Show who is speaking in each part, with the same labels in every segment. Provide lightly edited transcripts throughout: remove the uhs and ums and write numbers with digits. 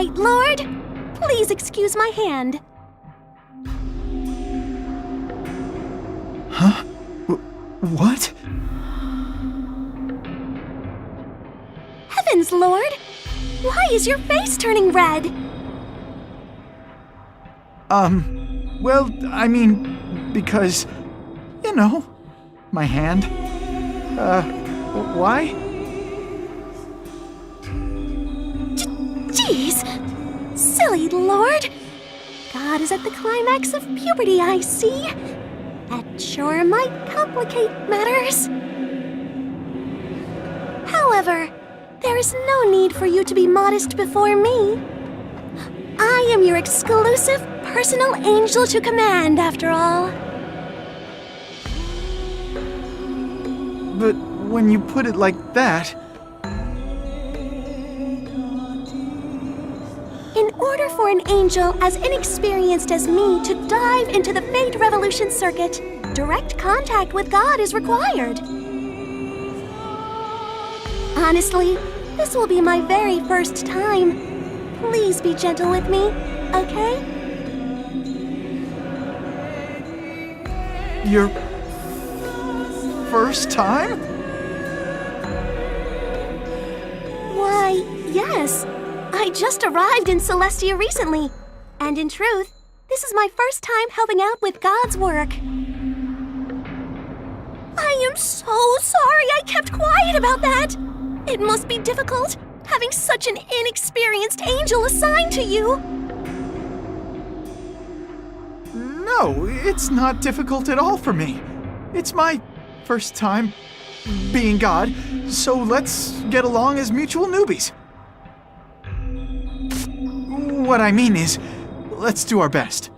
Speaker 1: right, Lord. Please excuse my hand.
Speaker 2: Huh? What?
Speaker 1: Heavens, Lord! Why is your face turning red?
Speaker 2: Well, I mean, because, you know, my hand. Why?
Speaker 1: Jeez! Silly Lord! God is at the climax of puberty, I see. That sure might complicate matters. However, there is no need for you to be modest before me. I am your exclusive personal angel to command, after all.
Speaker 2: But when you put it like that...
Speaker 1: In order for an angel as inexperienced as me to dive into the Fate Revolution circuit, direct contact with God is required. Honestly, this will be my very first time. Please be gentle with me, okay?
Speaker 2: Your first time?
Speaker 1: Why, yes. I just arrived in Celestia recently. And in truth, this is my first time helping out with God's work. I am so sorry I kept quiet about that. It must be difficult, having such an inexperienced angel assigned to you.
Speaker 2: No, it's not difficult at all for me. It's my first time being God, so let's get along as mutual newbies. What I mean is, let's do our best.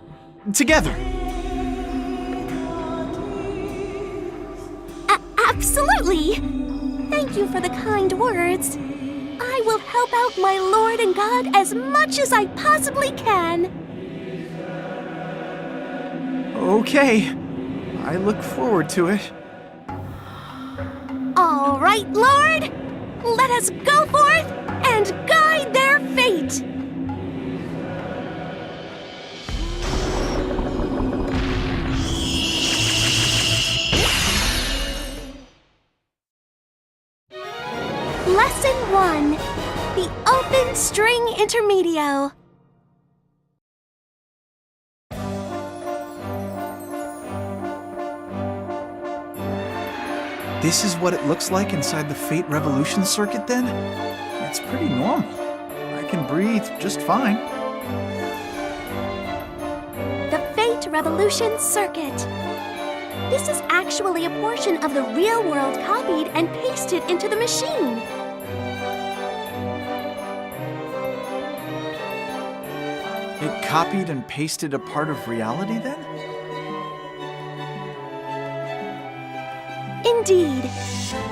Speaker 2: Together.
Speaker 1: Absolutely! Thank you for the kind words. I will help out my Lord and God as much as I possibly can.
Speaker 2: Okay. I look forward to it.
Speaker 1: All right, Lord! Let us go forth and guide their fate! Lesson 1. The Open String Intermedio.
Speaker 2: This is what it looks like inside the Fate Revolution circuit, then? It's pretty normal. I can breathe just fine.
Speaker 1: The Fate Revolution circuit. This is actually a portion of the real world copied and pasted into the machine.
Speaker 2: It copied and pasted a part of reality, then?
Speaker 1: Indeed.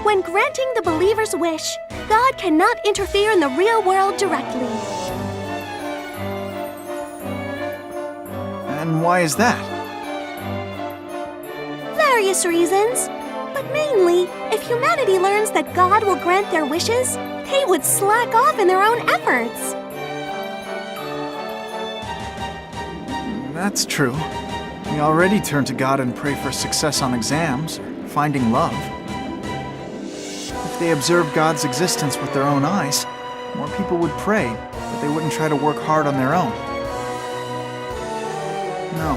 Speaker 1: When granting the believer's wish, God cannot interfere in the real world directly.
Speaker 2: And why is that?
Speaker 1: Various reasons. But mainly, if humanity learns that God will grant their wishes, they would slack off in their own efforts.
Speaker 2: That's true. We already turn to God and pray for success on exams, or finding love. If they observed God's existence with their own eyes, more people would pray, but they wouldn't try to work hard on their own. No.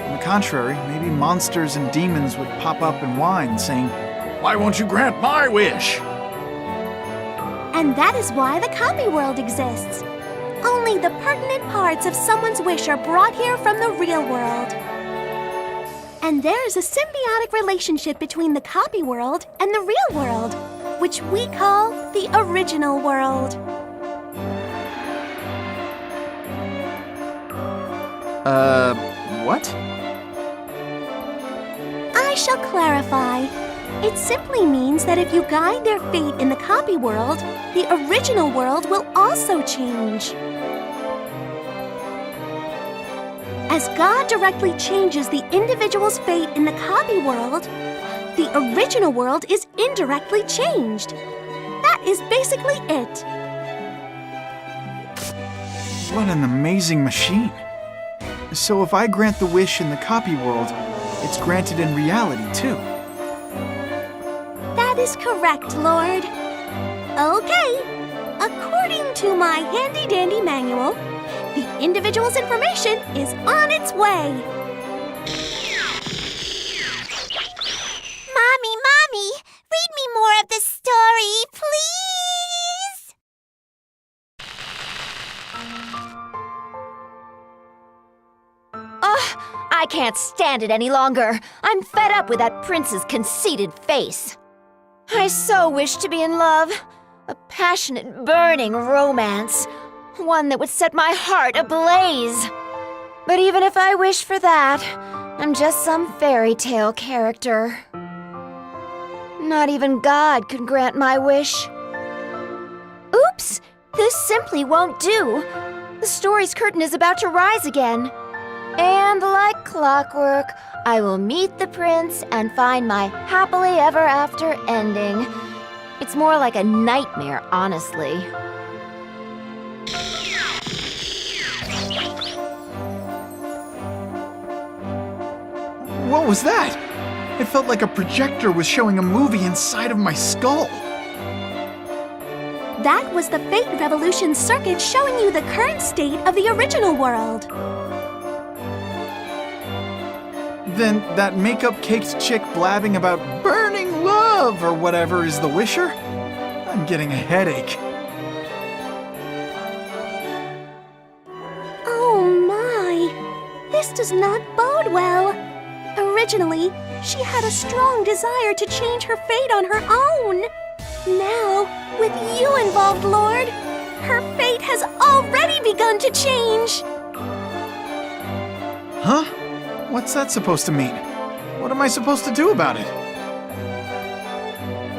Speaker 2: On the contrary, maybe monsters and demons would pop up and whine, saying, "Why won't you grant my wish?"
Speaker 1: And that is why the copy world exists. Only the pertinent parts of someone's wish are brought here from the real world. And there's a symbiotic relationship between the copy world and the real world, which we call the original world.
Speaker 2: What?
Speaker 1: I shall clarify. It simply means that if you guide their fate in the copy world, the original world will also change. As God directly changes the individual's fate in the copy world, the original world is indirectly changed. That is basically it.
Speaker 2: What an amazing machine. So if I grant the wish in the copy world, it's granted in reality too.
Speaker 1: That is correct, Lord. Okay. According to my handy-dandy manual, the individual's information is on its way.
Speaker 3: Mommy, read me more of the story, please.
Speaker 4: I can't stand it any longer. I'm fed up with that prince's conceited face. I so wish to be in love. A passionate, burning romance. One that would set my heart ablaze. But even if I wish for that, I'm just some fairy tale character. Not even God could grant my wish. Oops! This simply won't do. The story's curtain is about to rise again. And like clockwork, I will meet the prince and find my happily ever after ending. It's more like a nightmare, honestly.
Speaker 2: What was that? It felt like a projector was showing a movie inside of my skull.
Speaker 1: That was the Fate Revolution circuit showing you the current state of the original world.
Speaker 2: Then that makeup-caked chick blabbing about burning love or whatever is the wisher? I'm getting a headache.
Speaker 1: Oh my! This does not bode well. Originally, she had a strong desire to change her fate on her own. Now, with you involved, Lord, her fate has already begun to change.
Speaker 2: Huh? What's that supposed to mean? What am I supposed to do about it?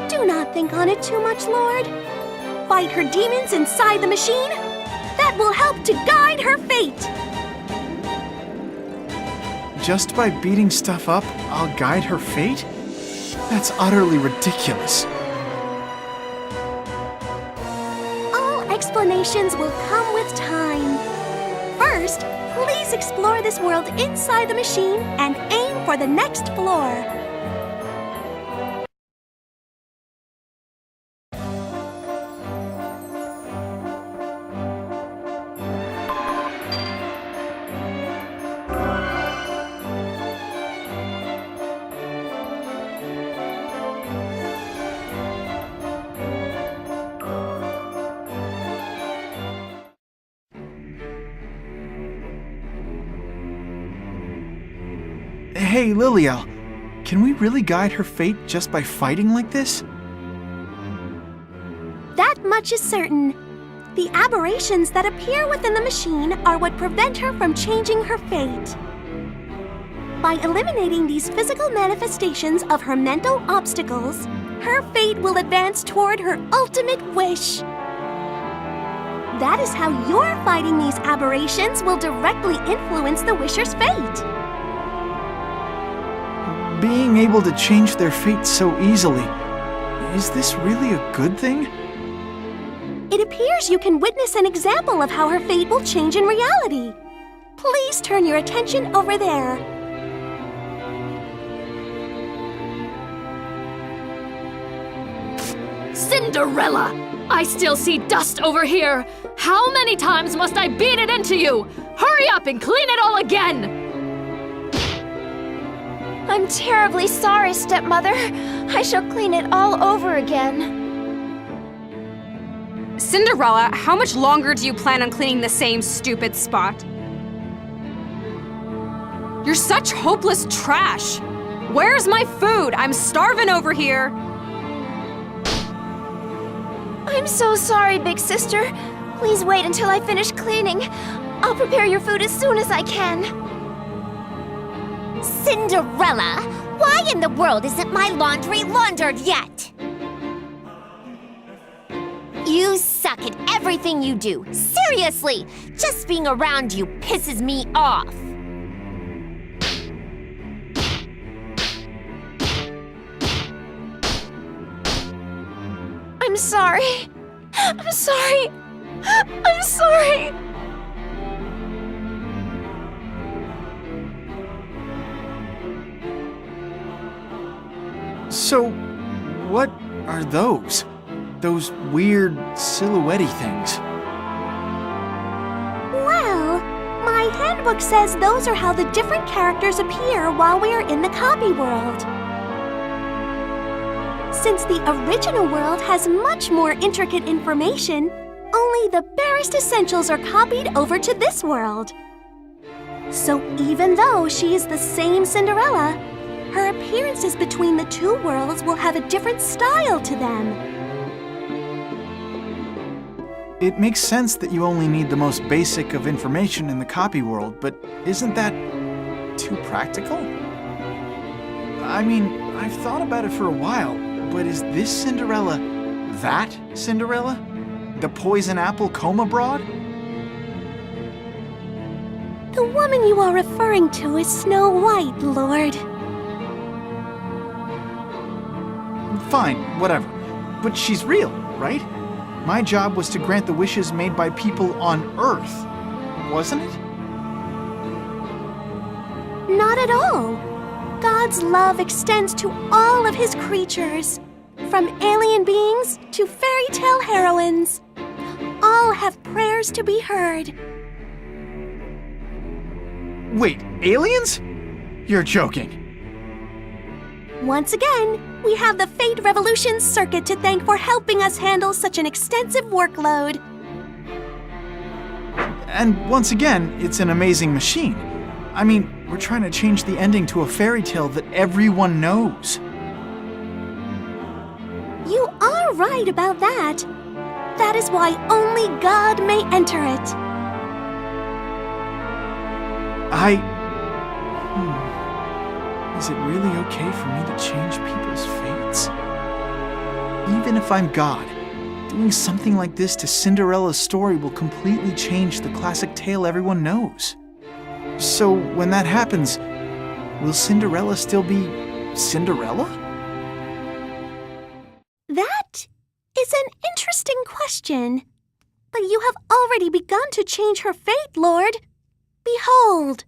Speaker 1: Do not think on it too much, Lord. Fight her demons inside the machine. That will help to guide her fate.
Speaker 2: Just by beating stuff up, I'll guide her fate? That's utterly ridiculous.
Speaker 1: All explanations will come with time. First, please explore this world inside the machine and aim for the next floor.
Speaker 2: Hey, Liliel, can we really guide her fate just by fighting like this?
Speaker 1: That much is certain. The aberrations that appear within the machine are what prevent her from changing her fate. By eliminating these physical manifestations of her mental obstacles, her fate will advance toward her ultimate wish. That is how your fighting these aberrations will directly influence the wisher's fate.
Speaker 2: Being able to change their fate so easily, is this really a good thing?
Speaker 1: It appears you can witness an example of how her fate will change in reality. Please turn your attention over there.
Speaker 5: Cinderella! I still see dust over here! How many times must I beat it into you? Hurry up and clean it all again!
Speaker 4: I'm terribly sorry, stepmother. I shall clean it all over again.
Speaker 6: Cinderella, how much longer do you plan on cleaning the same stupid spot? You're such hopeless trash! Where's my food? I'm starving over here!
Speaker 4: I'm so sorry, big sister. Please wait until I finish cleaning. I'll prepare your food as soon as I can.
Speaker 3: Cinderella, why in the world isn't my laundry laundered yet? You suck at everything you do. Seriously, just being around you pisses me off.
Speaker 4: I'm sorry. I'm sorry. I'm sorry.
Speaker 2: So, what are those? Those weird silhouette-y things?
Speaker 1: Well, my handbook says those are how the different characters appear while we are in the copy world. Since the original world has much more intricate information, only the barest essentials are copied over to this world. So even though she is the same Cinderella, her appearances between the two worlds will have a different style to them.
Speaker 2: It makes sense that you only need the most basic of information in the copy world, but isn't that too practical? I mean, I've thought about it for a while, but is this Cinderella that Cinderella? The poison apple coma broad?
Speaker 1: The woman you are referring to is Snow White, Lord.
Speaker 2: Fine, whatever. But she's real, right? My job was to grant the wishes made by people on Earth, wasn't it?
Speaker 1: Not at all. God's love extends to all of his creatures, from alien beings to fairy tale heroines. All have prayers to be heard.
Speaker 2: Wait, aliens? You're joking.
Speaker 1: Once again, we have the Fate Revolution Circuit to thank for helping us handle such an extensive workload.
Speaker 2: And once again, it's an amazing machine. I mean, we're trying to change the ending to a fairy tale that everyone knows.
Speaker 1: You are right about that. That is why only God may enter it.
Speaker 2: Is it really okay for me to change people's fates? Even if I'm God, doing something like this to Cinderella's story will completely change the classic tale everyone knows. So when that happens, will Cinderella still be Cinderella?
Speaker 1: That is an interesting question. But you have already begun to change her fate, Lord. Behold.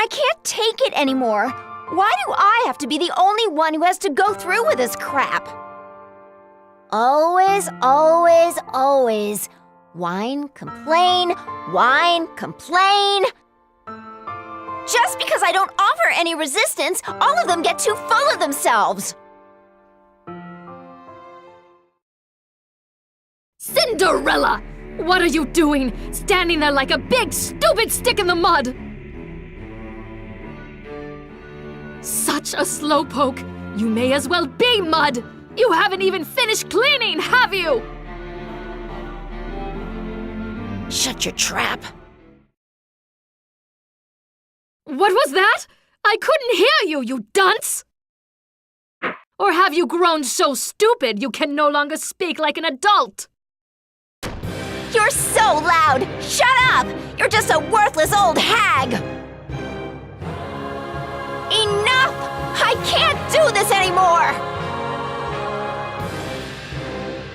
Speaker 4: I can't take it anymore. Why do I have to be the only one who has to go through with this crap? Always, always, always. Whine, complain, whine, complain. Just because I don't offer any resistance, all of them get too full of themselves.
Speaker 5: Cinderella! What are you doing? Standing there like a big, stupid stick in the mud! Such a slowpoke! You may as well be mud! You haven't even finished cleaning, have you?
Speaker 4: Shut your trap.
Speaker 5: What was that? I couldn't hear you, you dunce! Or have you grown so stupid you can no longer speak like an adult?
Speaker 4: You're so loud! Shut up! You're just a worthless old hag! Enough! I can't do this anymore!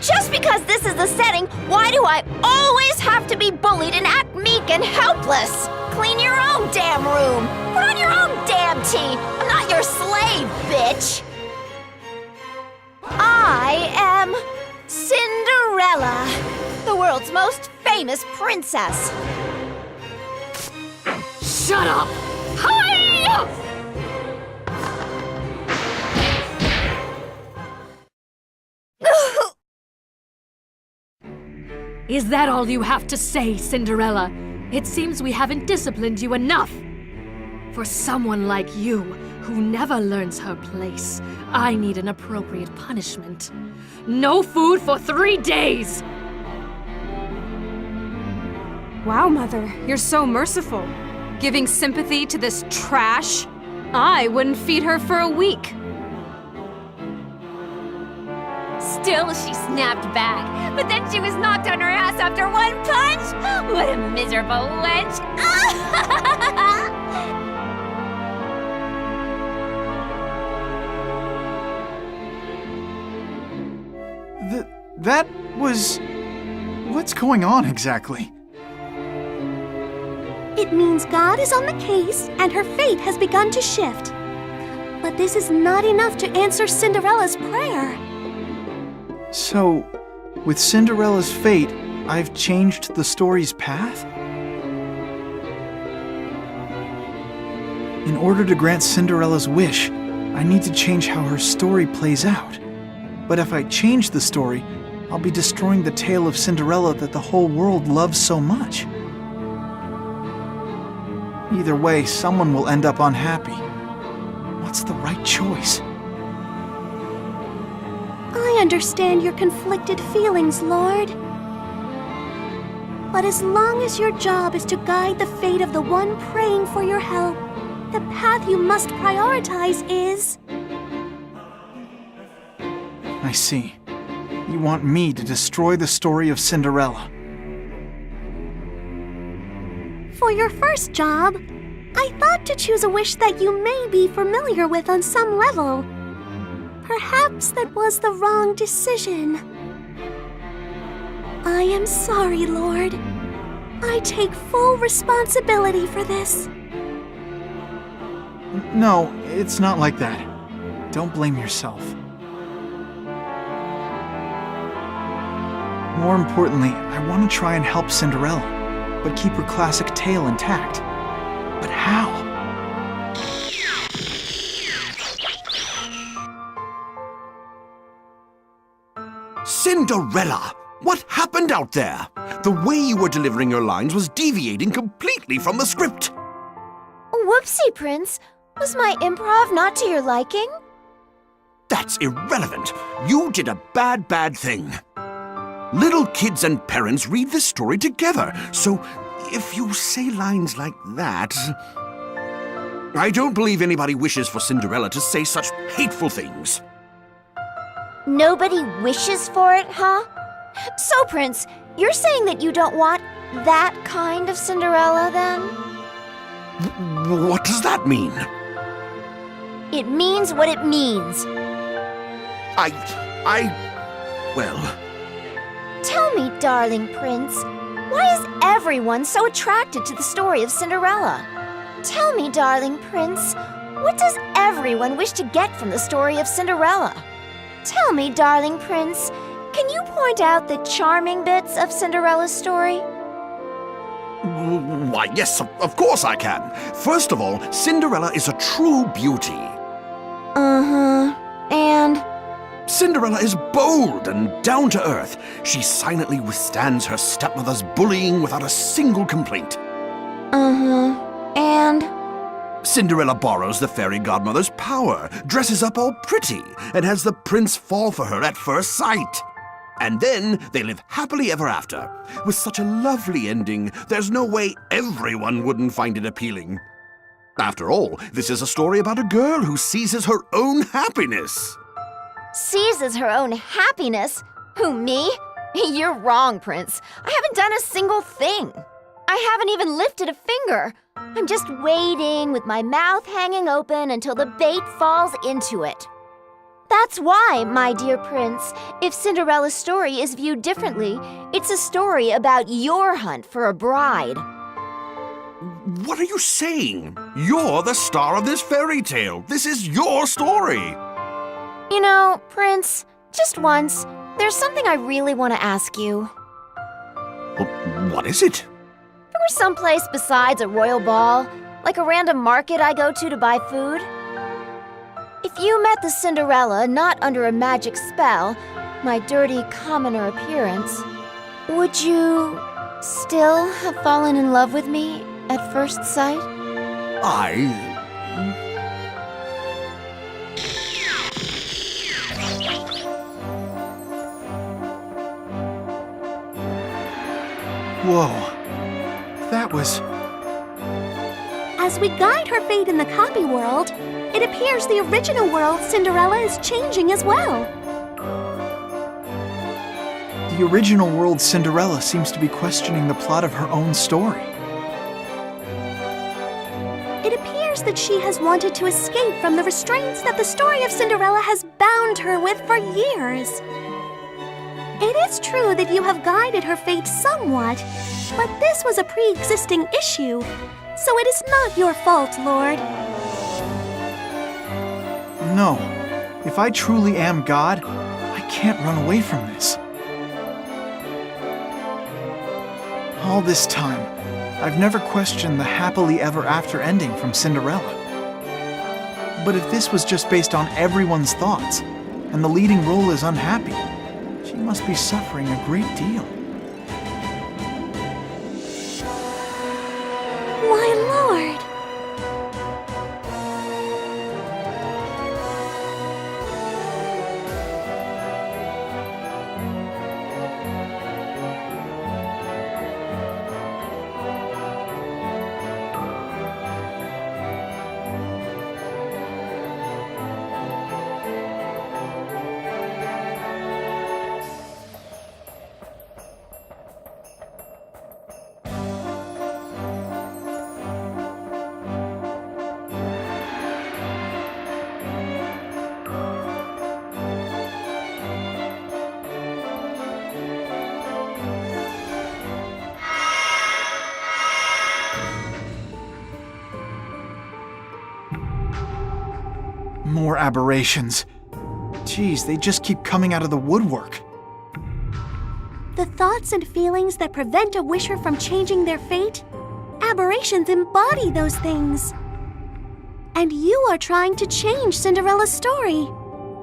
Speaker 4: Just because this is the setting, why do I always have to be bullied and act meek and helpless? Clean your own damn room! Put on your own damn tea! I'm not your slave, bitch! I am Cinderella, the world's most famous princess.
Speaker 5: Shut up! Hi! Is that all you have to say, Cinderella? It seems we haven't disciplined you enough. For someone like you, who never learns her place, I need an appropriate punishment. No food for 3 days!
Speaker 6: Wow, Mother, you're so merciful. Giving sympathy to this trash? I wouldn't feed her for a week.
Speaker 3: Still, she snapped back, but then she was knocked on her ass after one punch. What a miserable wench.
Speaker 2: That was... What's going on exactly?
Speaker 1: It means God is on the case and her fate has begun to shift. But this is not enough to answer Cinderella's prayer.
Speaker 2: So, with Cinderella's fate, I've changed the story's path? In order to grant Cinderella's wish, I need to change how her story plays out. But if I change the story, I'll be destroying the tale of Cinderella that the whole world loves so much. Either way, someone will end up unhappy. What's the right choice?
Speaker 1: I understand your conflicted feelings, Lord. But as long as your job is to guide the fate of the one praying for your help, the path you must prioritize is...
Speaker 2: I see. You want me to destroy the story of Cinderella.
Speaker 1: For your first job, I thought to choose a wish that you may be familiar with on some level. Perhaps that was the wrong decision. I am sorry, Lord. I take full responsibility for this.
Speaker 2: No, it's not like that. Don't blame yourself. More importantly, I want to try and help Cinderella, but keep her classic tale intact. But how?
Speaker 7: Cinderella! What happened out there? The way you were delivering your lines was deviating completely from the script.
Speaker 4: Whoopsie, Prince. Was my improv not to your liking?
Speaker 7: That's irrelevant. You did a bad thing. Little kids and parents read this story together, so if you say lines like that... I don't believe anybody wishes for Cinderella to say such hateful things.
Speaker 4: Nobody wishes for it, huh? So, Prince, you're saying that you don't want that kind of Cinderella, then?
Speaker 7: What does that mean?
Speaker 4: It means what it means.
Speaker 7: Well...
Speaker 4: Tell me, darling Prince, why is everyone so attracted to the story of Cinderella? Tell me, darling Prince, what does everyone wish to get from the story of Cinderella? Tell me, darling Prince, can you point out the charming bits of Cinderella's story?
Speaker 7: Why, yes, of course I can. First of all, Cinderella is a true beauty.
Speaker 4: Uh-huh. And?
Speaker 7: Cinderella is bold and down to earth. She silently withstands her stepmother's bullying without a single complaint.
Speaker 4: Uh-huh. And?
Speaker 7: Cinderella borrows the fairy godmother's power, dresses up all pretty, and has the prince fall for her at first sight. And then they live happily ever after. With such a lovely ending, there's no way everyone wouldn't find it appealing. After all, this is a story about a girl who seizes her own happiness.
Speaker 4: Seizes her own happiness? Who, me? You're wrong, Prince. I haven't done a single thing. I haven't even lifted a finger. I'm just waiting with my mouth hanging open until the bait falls into it. That's why, my dear Prince, if Cinderella's story is viewed differently, it's a story about your hunt for a bride.
Speaker 7: What are you saying? You're the star of this fairy tale. This is your story.
Speaker 4: You know, Prince, just once, there's something I really want to ask you.
Speaker 7: What is it?
Speaker 4: There was someplace besides a royal ball, like a random market I go to buy food. If you met the Cinderella not under a magic spell, my dirty commoner appearance, would you still have fallen in love with me at first sight?
Speaker 2: Whoa. That was...
Speaker 1: As we guide her fate in the copy world, it appears the original world Cinderella is changing as well.
Speaker 2: The original world Cinderella seems to be questioning the plot of her own story.
Speaker 1: It appears that she has wanted to escape from the restraints that the story of Cinderella has bound her with for years. It is true that you have guided her fate somewhat, but this was a pre-existing issue, so it is not your fault, Lord.
Speaker 2: No. If I truly am God, I can't run away from this. All this time, I've never questioned the happily ever after ending from Cinderella. But if this was just based on everyone's thoughts, and the leading role is unhappy, she must be suffering a great deal.
Speaker 1: Why, Lord!
Speaker 2: More aberrations. Geez, they just keep coming out of the woodwork.
Speaker 1: The thoughts and feelings that prevent a wisher from changing their fate, aberrations embody those things. And you are trying to change Cinderella's story,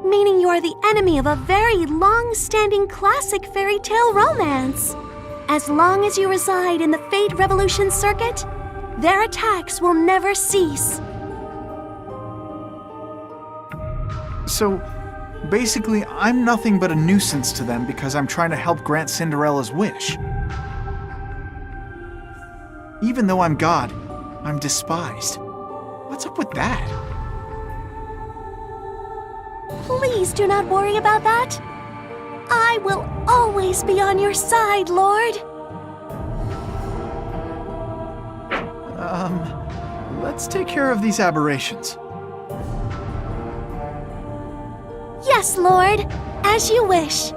Speaker 1: meaning you are the enemy of a very long-standing classic fairy tale romance. As long as you reside in the Fate Revolution circuit, their attacks will never cease.
Speaker 2: So, basically, I'm nothing but a nuisance to them because I'm trying to help grant Cinderella's wish. Even though I'm God, I'm despised. What's up with that?
Speaker 1: Please do not worry about that. I will always be on your side, Lord.
Speaker 2: Let's take care of these aberrations.
Speaker 1: Yes, Lord, as you wish.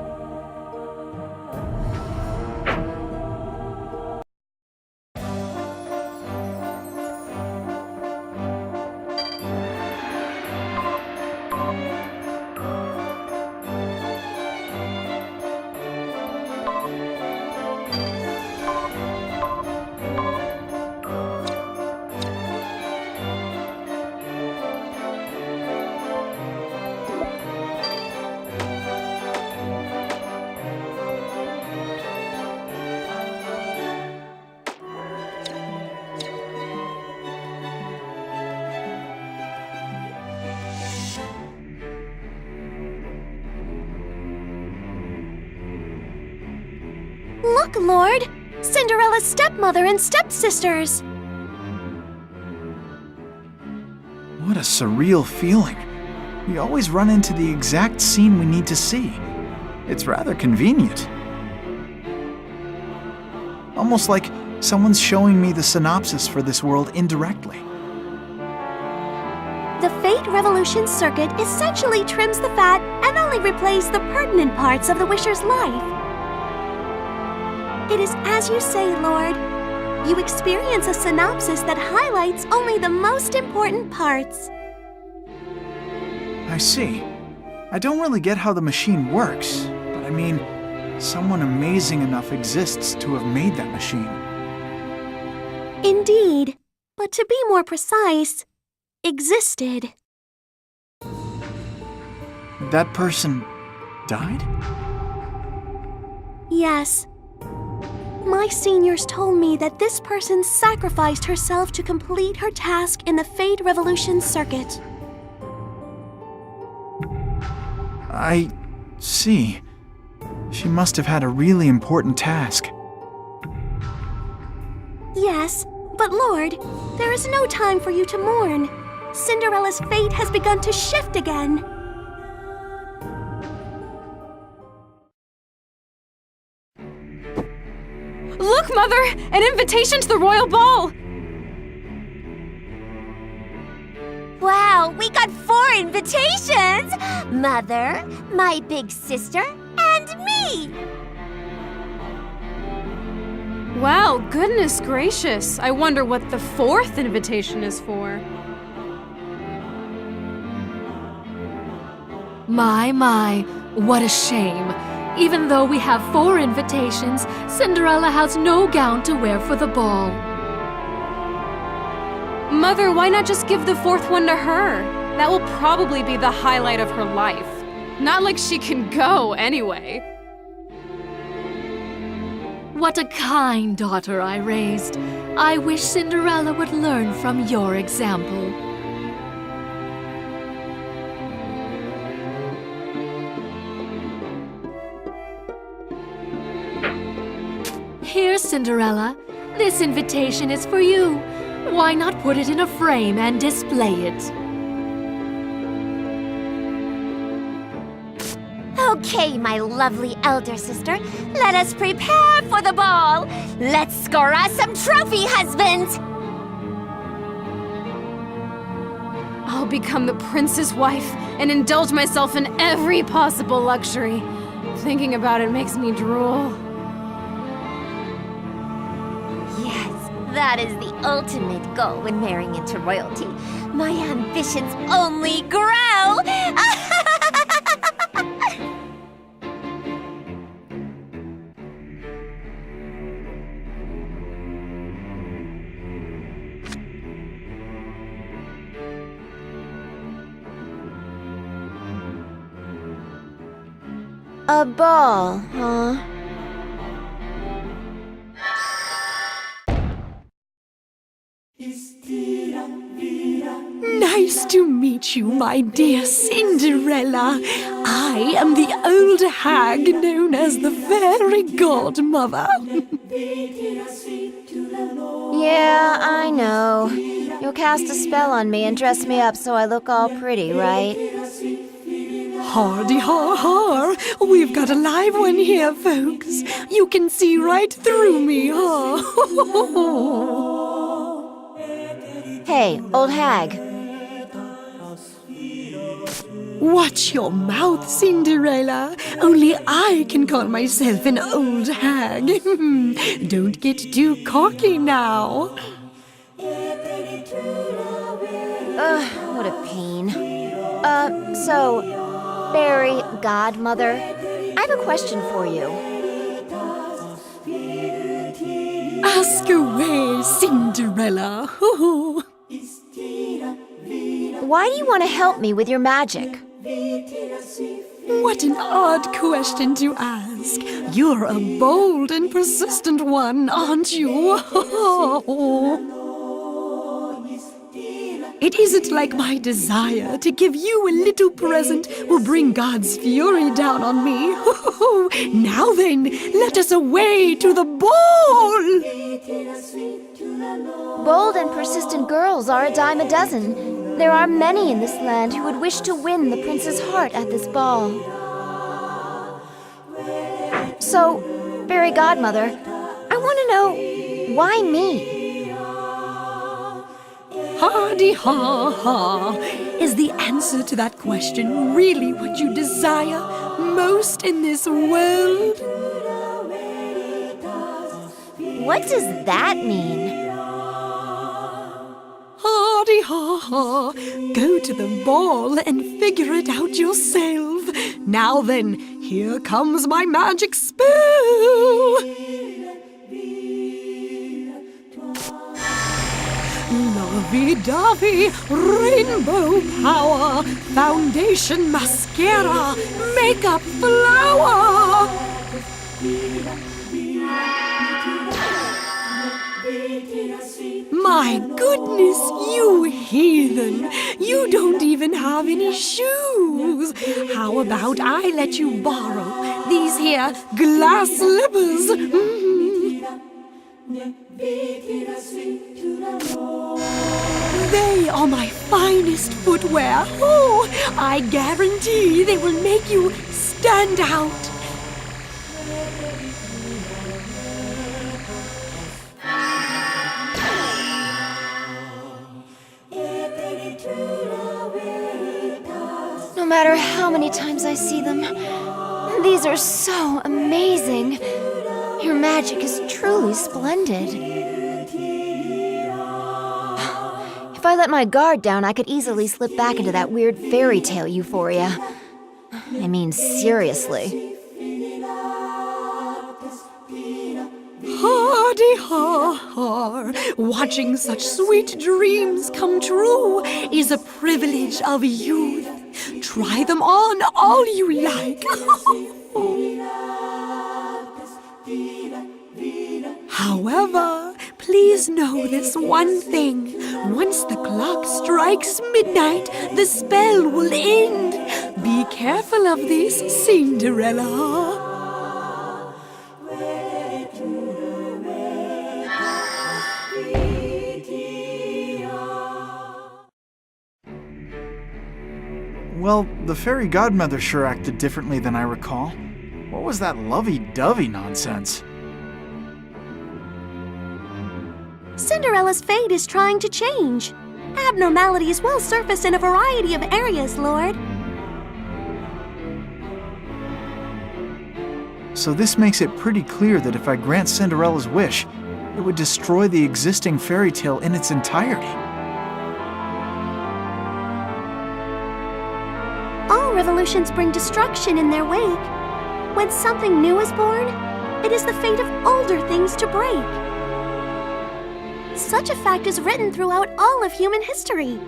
Speaker 1: Look, Lord! Cinderella's stepmother and stepsisters!
Speaker 2: What a surreal feeling. We always run into the exact scene we need to see. It's rather convenient. Almost like someone's showing me the synopsis for this world indirectly.
Speaker 1: The Fate Revolution circuit essentially trims the fat and only replays the pertinent parts of the wisher's life. It is as you say, Lord. You experience a synopsis that highlights only the most important parts.
Speaker 2: I see. I don't really get how the machine works, but I mean, someone amazing enough exists to have made that machine.
Speaker 1: Indeed, but to be more precise, existed.
Speaker 2: That person died?
Speaker 1: Yes. My seniors told me that this person sacrificed herself to complete her task in the Fate Revolution circuit.
Speaker 2: I see. She must have had a really important task.
Speaker 1: Yes, but Lord, there is no time for you to mourn. Cinderella's fate has begun to shift again.
Speaker 6: Look, Mother! An invitation to the royal ball!
Speaker 3: Wow, we got 4 invitations! Mother, my big sister, and me!
Speaker 1: way!
Speaker 6: Wow, goodness gracious. I wonder what the fourth invitation is for.
Speaker 5: My, what a shame. Even though we have 4 invitations, Cinderella has no gown to wear for the ball.
Speaker 6: Mother, why not just give the fourth one to her? That will probably be the highlight of her life. Not like she can go anyway.
Speaker 5: What a kind daughter I raised. I wish Cinderella would learn from your example. Here, Cinderella. This invitation is for you. Why not put it in a frame and display it?
Speaker 3: Okay, my lovely elder sister, let us prepare for the ball. Let's score us some trophy husbands.
Speaker 6: I'll become the prince's wife and indulge myself in every possible luxury. Thinking about it makes me drool.
Speaker 3: Yes, that is the ultimate goal when marrying into royalty. My ambitions only grow.
Speaker 4: A ball, huh?
Speaker 8: Nice to meet you, my dear Cinderella. I am the old hag known as the fairy godmother.
Speaker 4: Yeah, I know. You'll cast a spell on me and dress me up so I look all pretty, right?
Speaker 8: Hardy har har. We've got a live one here, folks. You can see right through me, huh?
Speaker 4: Hey, old hag.
Speaker 8: Watch your mouth, Cinderella. Only I can call myself an old hag. Don't get too cocky now.
Speaker 4: Ugh, what a pain. So, fairy godmother, I have a question for you.
Speaker 8: Ask away, Cinderella.
Speaker 4: Why do you want to help me with your magic?
Speaker 8: What an odd question to ask. You're a bold and persistent one, aren't you? It isn't like my desire to give you a little present will bring God's fury down on me. Now then, let us away to the ball!
Speaker 4: Bold and persistent girls are a dime a dozen. There are many in this land who would wish to win the prince's heart at this ball. So, fairy godmother, I want to know, why me?
Speaker 8: Hardy ha ha. Is the answer to that question really what you desire most in this world?
Speaker 4: What does that mean?
Speaker 8: Hardy ha ha. Go to the ball and figure it out yourself. Now then, here comes my magic spell. Lovey-dovey, rainbow power, foundation, mascara, makeup flower. My goodness, you heathen! You don't even have any shoes! How about I let you borrow these here glass slippers? They are my finest footwear. Oh, I guarantee they will make you stand out.
Speaker 4: No matter how many times I see them, These are so amazing. Your magic is truly splendid. If I let my guard down, I could easily slip back into that weird fairy tale euphoria. I mean, seriously.
Speaker 8: Hardy ha ha. Watching such sweet dreams come true is a privilege of youth. Try them on all you like. However, please know this one thing. Once the clock strikes midnight, the spell will end. Be careful of this, Cinderella.
Speaker 2: Well, the fairy godmother sure acted differently than I recall. What was that lovey-dovey nonsense?
Speaker 1: Cinderella's fate is trying to change. Abnormalities will surface in a variety of areas, Lord.
Speaker 2: So this makes it pretty clear that if I grant Cinderella's wish, it would destroy the existing fairy tale in its entirety.
Speaker 1: All revolutions bring destruction in their wake. When something new is born, it is the fate of older things to break. Such a fact is written throughout all of human history.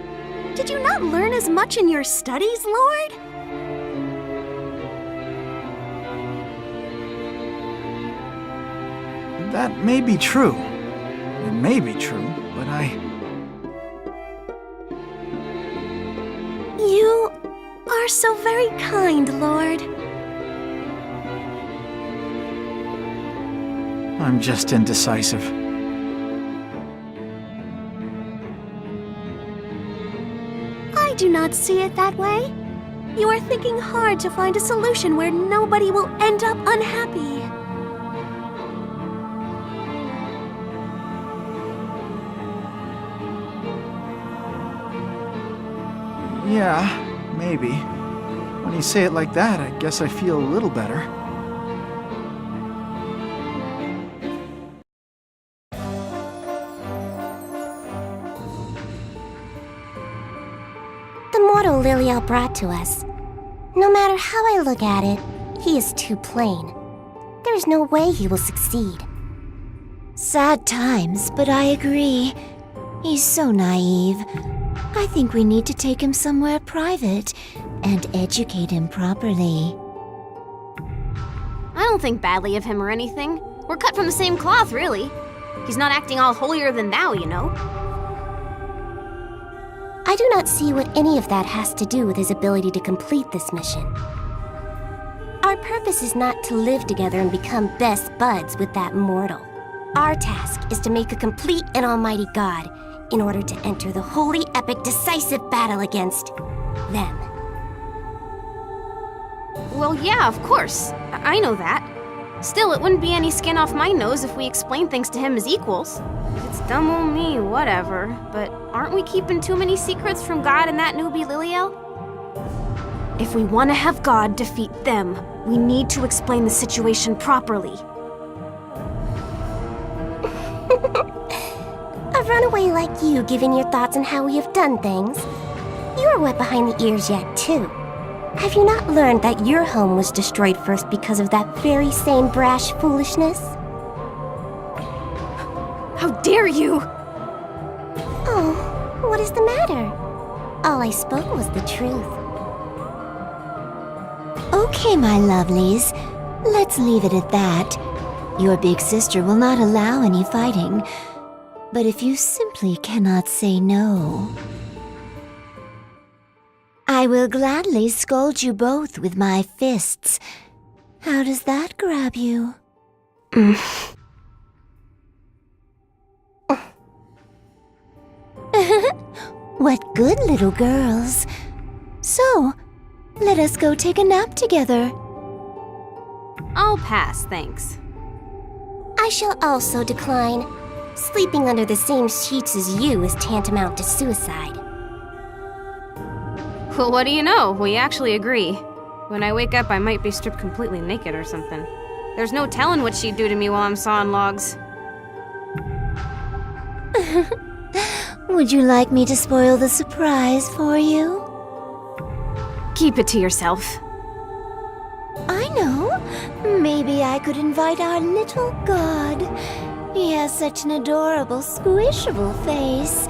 Speaker 1: Did you not learn as much in your studies, Lord?
Speaker 2: That may be true. It may be true, but
Speaker 1: You are so very kind, Lord.
Speaker 2: I'm just indecisive.
Speaker 1: I do not see it that way. You are thinking hard to find a solution where nobody will end up unhappy.
Speaker 2: Yeah, maybe. When you say it like that, I guess I feel a little better.
Speaker 9: The mortal Liliel brought to us. No matter how I look at it, he is too plain. There is no way he will succeed.
Speaker 4: Sad times, but I agree. He's so naive. I think we need to take him somewhere private and educate him properly.
Speaker 6: I don't think badly of him or anything. We're cut from the same cloth, really. He's not acting all holier than thou, you know.
Speaker 9: I do not see what any of that has to do with his ability to complete this mission. Our purpose is not to live together and become best buds with that mortal. Our task is to make a complete and almighty god in order to enter the holy, epic, decisive battle against them.
Speaker 6: Well, yeah, of course. I know that. Still, it wouldn't be any skin off my nose if we explained things to him as equals. If it's dumb old me, whatever. But aren't we keeping too many secrets from God and that newbie Liliel? If we want to have God defeat them, we need to explain the situation properly.
Speaker 9: A runaway like you giving your thoughts on how we have done things. You are wet behind the ears yet, too. Have you not learned that your home was destroyed first because of that very same brash foolishness?
Speaker 6: How dare you!
Speaker 9: Oh, what is the matter? All I spoke was the truth.
Speaker 4: Okay, my lovelies. Let's leave it at that. Your big sister will not allow any fighting. But if you simply cannot say no, I will gladly scold you both with my fists. How does that grab you? What good little girls. So, let us go take a nap together.
Speaker 6: I'll pass, thanks.
Speaker 9: I shall also decline. Sleeping under the same sheets as you is tantamount to suicide.
Speaker 6: Well, what do you know? We actually agree. When I wake up, I might be stripped completely naked or something. There's no telling what she'd do to me while I'm sawing logs.
Speaker 4: Would you like me to spoil the surprise for you?
Speaker 6: Keep it to yourself.
Speaker 4: I know. Maybe I could invite our little god. He has such an adorable, squishable face.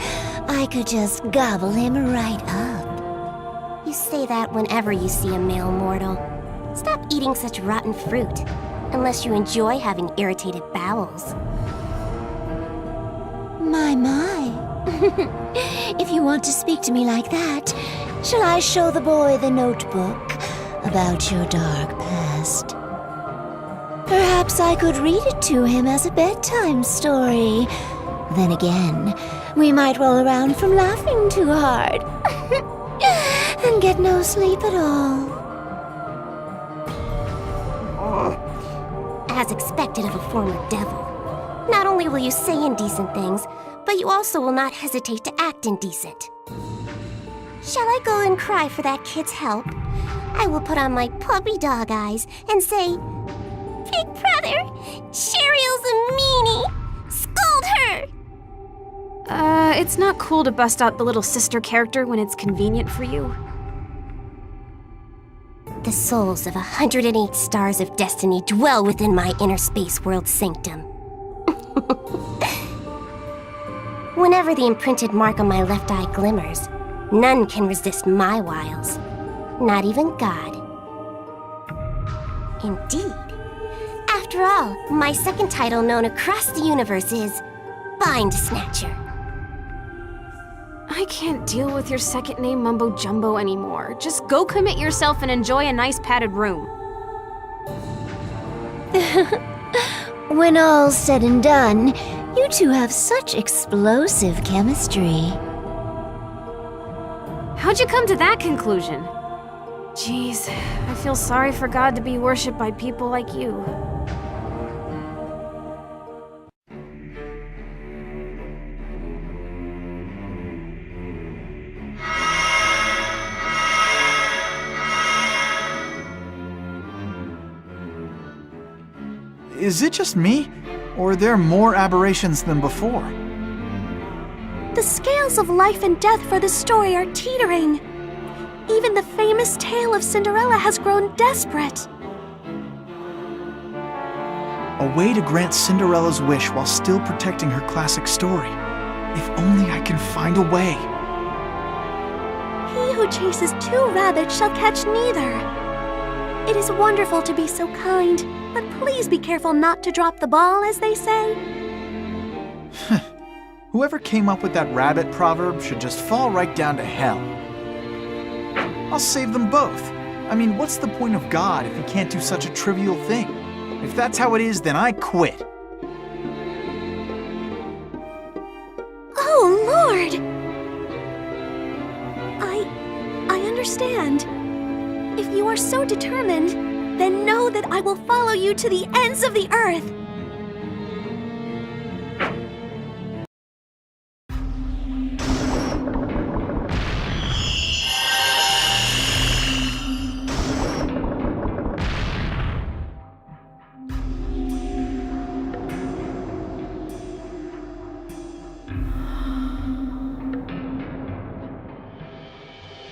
Speaker 4: I could just gobble him right up.
Speaker 9: You say that whenever you see a male mortal. Stop eating such rotten fruit, unless you enjoy having irritated bowels.
Speaker 4: My. If you want to speak to me like that, shall I show the boy the notebook about your dark past? Perhaps I could read it to him as a bedtime story. Then again, we might roll around from laughing too hard and get no sleep at all.
Speaker 9: As expected of a former devil. Not only will you say indecent things, but you also will not hesitate to act indecent. Shall I go and cry for that kid's help? I will put on my puppy dog eyes and say, Big brother, Cheryle's a meanie! Scold her!
Speaker 6: It's not cool to bust out the little sister character when it's convenient for you.
Speaker 9: The souls of 108 stars of destiny dwell within my inner space world sanctum. Whenever the imprinted mark on my left eye glimmers, none can resist my wiles. Not even God. Indeed. After all, my second title known across the universe is Bind Snatcher.
Speaker 6: I can't deal with your second name mumbo-jumbo anymore. Just go commit yourself and enjoy a nice padded room.
Speaker 4: When all's said and done, you two have such explosive chemistry.
Speaker 6: How'd you come to that conclusion? Jeez, I feel sorry for God to be worshipped by people like you.
Speaker 2: Is it just me? Or are there more aberrations than before?
Speaker 1: The scales of life and death for the story are teetering. Even the famous tale of Cinderella has grown desperate.
Speaker 2: A way to grant Cinderella's wish while still protecting her classic story. If only I can find a way.
Speaker 1: He who chases two rabbits shall catch neither. It is wonderful to be so kind, but please be careful not to drop the ball, as they say.
Speaker 2: Whoever came up with that rabbit proverb should just fall right down to hell. I'll save them both. I mean, what's the point of God if he can't do such a trivial thing? If that's how it is, then I quit.
Speaker 1: Oh, Lord! I understand. If you are so determined, then know that I will follow you to the ends of the earth.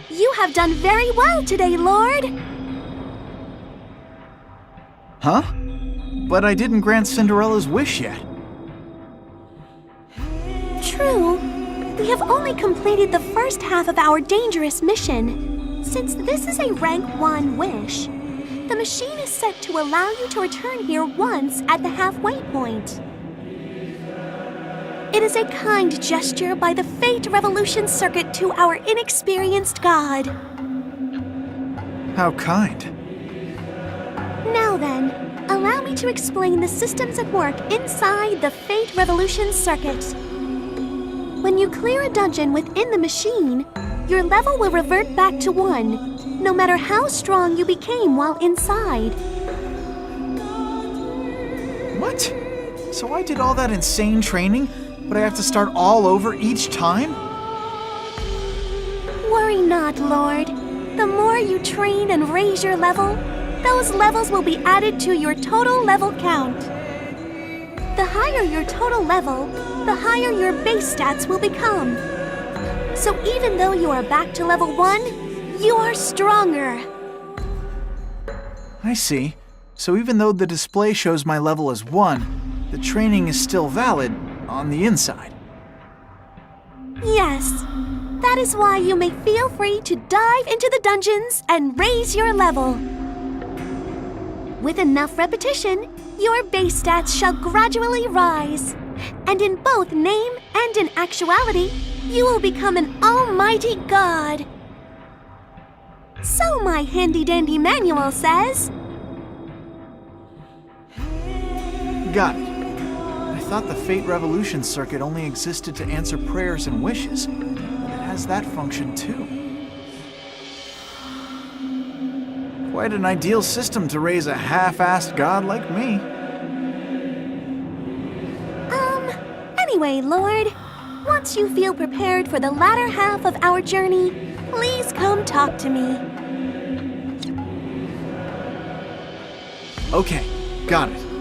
Speaker 1: You have done very well today, Lord.
Speaker 2: Huh? But I didn't grant Cinderella's wish yet.
Speaker 1: True. We have only completed the first half of our dangerous mission. Since this is a rank 1 wish, the machine is set to allow you to return here once at the halfway point. It is a kind gesture by the Fate Revolution Circuit to our inexperienced god.
Speaker 2: How kind.
Speaker 1: Now then, allow me to explain the systems at work inside the Fate Revolution Circuit. When you clear a dungeon within the machine, your level will revert back to 1, no matter how strong you became while inside.
Speaker 2: What? So I did all that insane training, but I have to start all over each time?
Speaker 1: Worry not, Lord. The more you train and raise your level, those levels will be added to your total level count. The higher your total level, the higher your base stats will become. So even though you are back to level 1, you are stronger.
Speaker 2: I see. So even though the display shows my level as 1, the training is still valid on the inside.
Speaker 1: Yes. That is why you may feel free to dive into the dungeons and raise your level. With enough repetition, your base stats shall gradually rise. And in both name and in actuality, you will become an almighty god. So my handy-dandy manual says.
Speaker 2: Got it. I thought the Fate Revolution circuit only existed to answer prayers and wishes, but it has that function too. Quite an ideal system to raise a half-assed god like me.
Speaker 1: Anyway, Lord, once you feel prepared for the latter half of our journey, please come talk to me.
Speaker 2: Okay, got it.